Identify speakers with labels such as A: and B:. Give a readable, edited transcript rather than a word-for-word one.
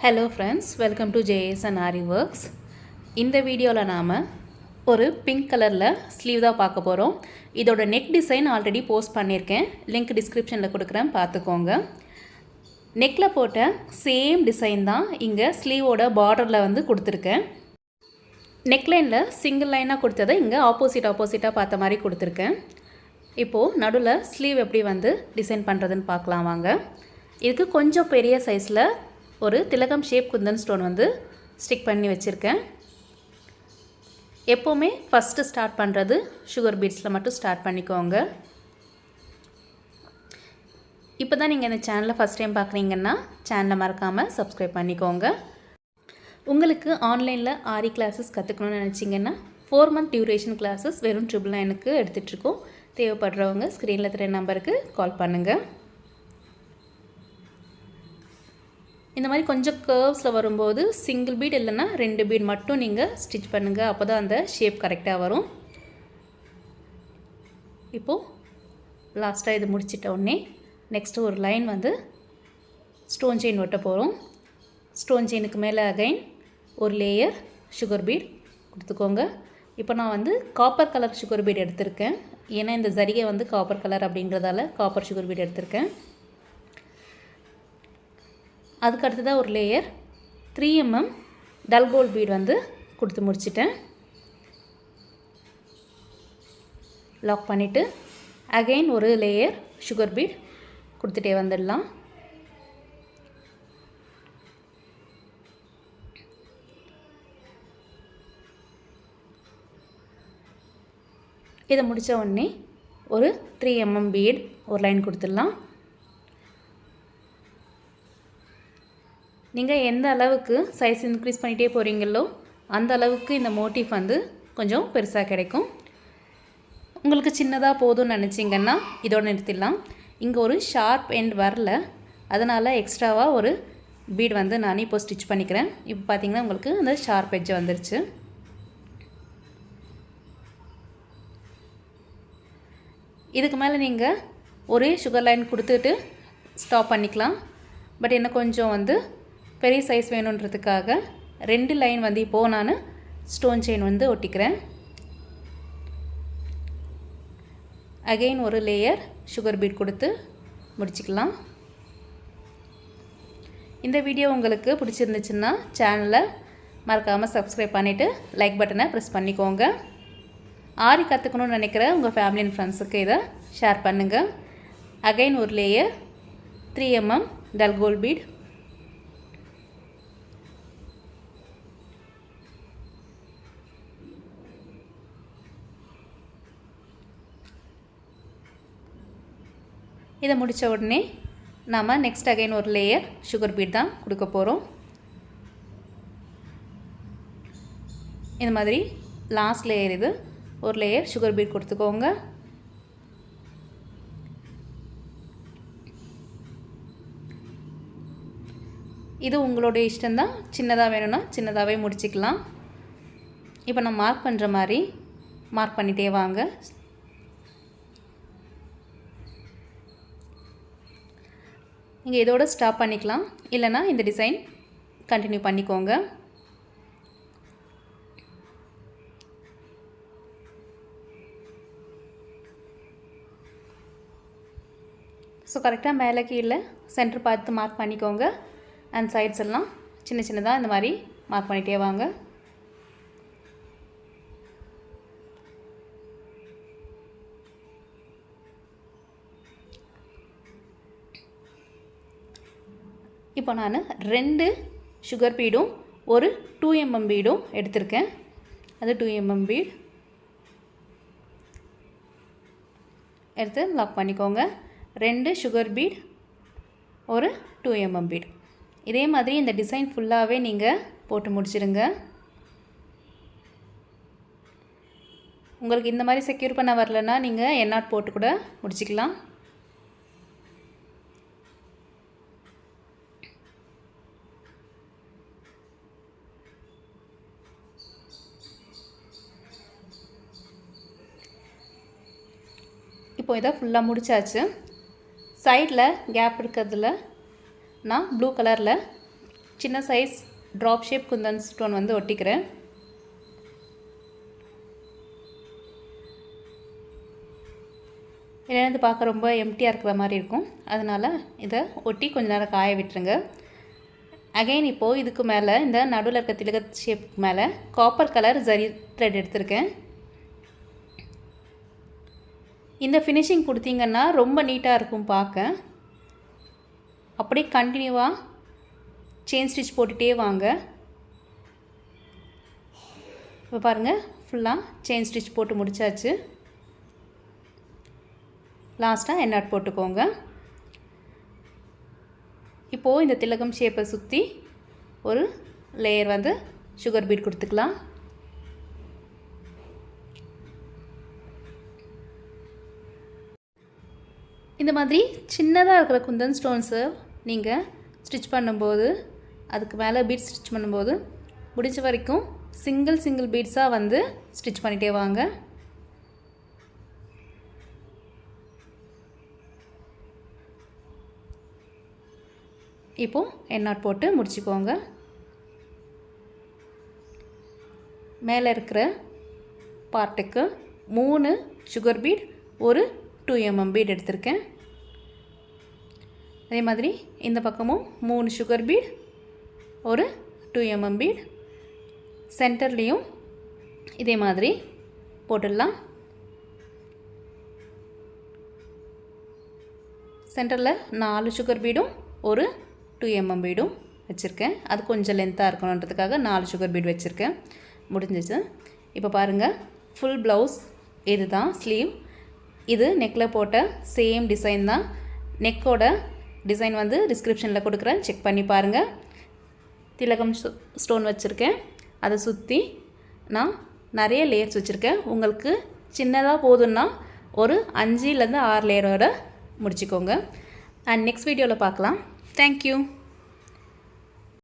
A: Hello friends, welcome to JS and Ari Works. இந்த வீடியோவில் நாம் ஒரு பிங்க் கலரில் ஸ்லீவ் தான் பார்க்க போகிறோம். இதோட நெக் டிசைன் ஆல்ரெடி போஸ்ட் பண்ணியிருக்கேன், லிங்க் டிஸ்கிரிப்ஷனில் கொடுக்குறேன், பார்த்துக்கோங்க. நெக்கில் போட்ட சேம் டிசைன் தான் இங்கே ஸ்லீவோட பார்டரில் வந்து கொடுத்துருக்கேன். நெக்லைனில் சிங்கிள் லைனாக கொடுத்ததை இங்கே ஆப்போசிட்டாக பார்த்த மாதிரி கொடுத்துருக்கேன். இப்போது நடுவில் ஸ்லீவ் எப்படி வந்து டிசைன் பண்ணுறதுன்னு பார்க்கலாம் வாங்க. இதுக்கு கொஞ்சம் பெரிய சைஸில் ஒரு திலகம் ஷேப் குந்தன் ஸ்டோன் வந்து ஸ்டிக் பண்ணி வச்சுருக்கேன். எப்போவுமே ஃபஸ்ட்டு ஸ்டார்ட் பண்ணுறது சுகர் பீட்ஸில் மட்டும் ஸ்டார்ட் பண்ணிக்கோங்க. இப்போ தான் நீங்கள் இந்த சேனலை ஃபஸ்ட் டைம் பார்க்குறீங்கன்னா சேனலை மறக்காமல் சப்ஸ்கிரைப் பண்ணிக்கோங்க. உங்களுக்கு ஆன்லைனில் ஆரி கிளாஸஸ் கற்றுக்கணும்னு நினச்சிங்கன்னா 4 month டியூரேஷன் கிளாஸஸ் வெறும் 999க்கு எடுத்துகிட்ருக்கோம். தேவைப்படுறவங்க ஸ்க்ரீனில் தெரிய நம்பருக்கு கால் பண்ணுங்கள். இந்த மாதிரி கொஞ்சம் கர்வ்ஸில் வரும்போது சிங்கிள் பீட் இல்லைன்னா 2 பீட் மட்டும் நீங்கள் ஸ்டிச் பண்ணுங்கள். அப்போ தான் அந்த ஷேப் கரெக்டாக வரும். இப்போது லாஸ்ட்டாக இது முடிச்சிட்ட உடனே நெக்ஸ்ட்டு ஒரு லைன் வந்து ஸ்டோன் செயின் ஒட்ட போகிறோம். ஸ்டோன் செயினுக்கு மேலே அகைன் ஒரு லேயர் சுகர் பீட் கொடுத்துக்கோங்க. இப்போ நான் வந்து காப்பர் கலர் சுகர் பீட் எடுத்திருக்கேன். ஏன்னா இந்த ஜரிகை வந்து காப்பர் கலர் அப்படின்றதால காப்பர் சுகர் பீட் எடுத்திருக்கேன். அதுக்கு அடுத்ததாக ஒரு layer 3 mm dull gold bead வந்து கொடுத்து முடிச்சிட்டேன். லாக் பண்ணிவிட்டு அகைன் ஒரு லேயர் சுகர் பீட் கொடுத்துட்டே வந்துடலாம். இதை முடித்த உடனே ஒரு 3 mm பீட் ஒரு லைன் கொடுத்துடலாம். நீங்கள் எந்த அளவுக்கு சைஸ் இன்க்ரீஸ் பண்ணிகிட்டே போகிறீங்களோ அந்த அளவுக்கு இந்த மோட்டிவ் வந்து கொஞ்சம் பெருசாக கிடைக்கும். உங்களுக்கு சின்னதாக போதும்னு நினச்சிங்கன்னா இதோடு நிறுத்திடலாம். இங்கே ஒரு ஷார்ப் எண்ட் வரல, அதனால் எக்ஸ்ட்ராவாக ஒரு பீட் வந்து நான் இப்போ ஸ்டிச் பண்ணிக்கிறேன். இப்போ பார்த்திங்கன்னா உங்களுக்கு அந்த ஷார்ப் எட்ஜ் வந்துருச்சு. இதுக்கு மேலே நீங்கள் ஒரே சுகர் லைன் கொடுத்துட்டு ஸ்டாப் பண்ணிக்கலாம். பட் என்ன கொஞ்சம் வந்து பெரிய சைஸ் வேணுன்றதுக்காக 2 லைன் வந்து இப்போது நான் ஸ்டோன் செயின் வந்து ஒட்டிக்கிறேன். அகெயின் ஒரு லேயர் சுகர் பீட் கொடுத்து முடிச்சுக்கலாம். இந்த வீடியோ உங்களுக்கு பிடிச்சிருந்துச்சுன்னா சேனலை மறக்காமல் சப்ஸ்கிரைப் பண்ணிவிட்டு லைக் பட்டனை ப்ரெஸ் பண்ணிக்கோங்க. ஆரி கற்றுக்கணும்னு நினைக்கிற உங்கள் ஃபேமிலி அண்ட் ஃப்ரெண்ட்ஸுக்கு இதை ஷேர் பண்ணுங்கள். அகெயின் ஒரு layer 3 mm dull gold bead. இதை முடித்த உடனே நாம் நெக்ஸ்ட் அகைன் ஒரு லேயர் சுகர் பீட் தான் கொடுக்க போகிறோம். இந்த மாதிரி லாஸ்ட் லேயர் இது ஒரு லேயர் சுகர் பீட் கொடுத்துக்கோங்க. இது உங்களுடைய இஷ்டம்தான். சின்னதாக வேணும்னா சின்னதாகவே முடிச்சிக்கலாம். இப்போ நான் மார்க் பண்ணுற மாதிரி மார்க் பண்ணிகிட்டே வாங்க. நீங்கள் இதோட ஸ்டாப் பண்ணிக்கலாம், இல்லைனா இந்த டிசைன் கண்டினியூ பண்ணிக்கோங்க. ஸோ கரெக்டாக மேலே கீழே சென்டர் பார்த்து மார்க் பண்ணிக்கோங்க. அண்ட் சைட்ஸ் எல்லாம் சின்ன சின்னதாக இந்த மாதிரி மார்க் பண்ணிகிட்டே வாங்க. இப்போ நான் 2 சுகர் பீடும் ஒரு 2 mm பீடும் எடுத்திருக்கேன். அது 2 mm பீட் எடுத்து லாக் பண்ணிக்கோங்க. 2 சுகர் பீட் ஒரு 2 mm பீட். இதே மாதிரி இந்த டிசைன் ஃபுல்லாகவே நீங்கள் போட்டு முடிச்சிடுங்க. உங்களுக்கு இந்த மாதிரி செக்யூர் பண்ண வரலன்னா நீங்கள் எண்ணாட் போட்டு கூட முடிச்சிக்கலாம். இப்போ இதை ஃபுல்லாக முடிச்சாச்சு. சைடில் கேப் இருக்கிறதுல நான் ப்ளூ கலரில் சின்ன size drop shape Kundan stone வந்து ஒட்டிக்கிறேன். ஏன்னா பார்க்க ரொம்ப எம்டியாக இருக்கிற மாதிரி இருக்கும். அதனால் இதை ஒட்டி கொஞ்ச நேரம் காய விட்டுருங்க. அகைன் இப்போது இதுக்கு மேலே இந்த நடுவில் இருக்க திலக ஷேப்புக்கு மேலே காப்பர் கலர் ஜரி த்ரெட் எடுத்திருக்கேன். இந்த ஃபினிஷிங் கொடுத்தீங்கன்னா ரொம்ப நீட்டாக இருக்கும் பார்க்க. அப்படியே கண்டினியூவாக செயின் ஸ்டிச் போட்டுகிட்டே வாங்க. இப்போ பாருங்கள், ஃபுல்லாக செயின் ஸ்டிச் போட்டு முடித்தாச்சு. லாஸ்ட்டாக எண்ணாட் போட்டுக்கோங்க. இப்போது இந்த திலகம் ஷேப்பை சுற்றி ஒரு லேயர் வந்து சுகர் பீட் கொடுத்துக்கலாம். இந்த மாதிரி சின்னதாக இருக்கிற குந்தன் ஸ்டோன்ஸை நீங்கள் ஸ்டிச் பண்ணும்போது, அதுக்கு மேலே பீட் ஸ்டிச் பண்ணும்போது முடிஞ்ச வரைக்கும் சிங்கிள் பீட்ஸாக வந்து ஸ்டிச் பண்ணிகிட்டே வாங்க. இப்போது எண்ணாட் போட்டு முடிச்சுக்கோங்க. மேலே இருக்கிற பார்ட்டுக்கு 3 சுகர் பீட், ஒரு 2 mm பீட் எடுத்திருக்கேன். அதே மாதிரி இந்த பக்கமும் 3 சுகர் பீட், ஒரு 2 mm பீட். சென்டர்லேயும் இதே மாதிரி போட்டுடலாம். சென்டரில் 4 சுகர் பீடும் ஒரு 2 mm பீடும் வச்சுருக்கேன். அது கொஞ்சம் லென்த்தாக இருக்கணுன்றதுக்காக 4 சுகர் பீட் வச்சுருக்கேன். முடிஞ்சிச்சு. இப்போ பாருங்கள், ஃபுல் ப்ளவுஸ் இது தான் ஸ்லீவ். இது நெக்கில் போட்ட சேம் டிசைன் தான். நெக்கோட டிசைன் வந்து டிஸ்கிரிப்ஷனில் கொடுக்குறேன், செக் பண்ணி பாருங்கள். திலகம் ஸ்டோன் வச்சுருக்கேன். அதை சுற்றி நான் நிறைய லேயர்ஸ் வச்சுருக்கேன். உங்களுக்கு சின்னதாக போதுன்னா ஒரு 5 to 6 லேயரோட முடிச்சுக்கோங்க. அண்ட் நெக்ஸ்ட் வீடியோவில் பார்க்கலாம். Thank you.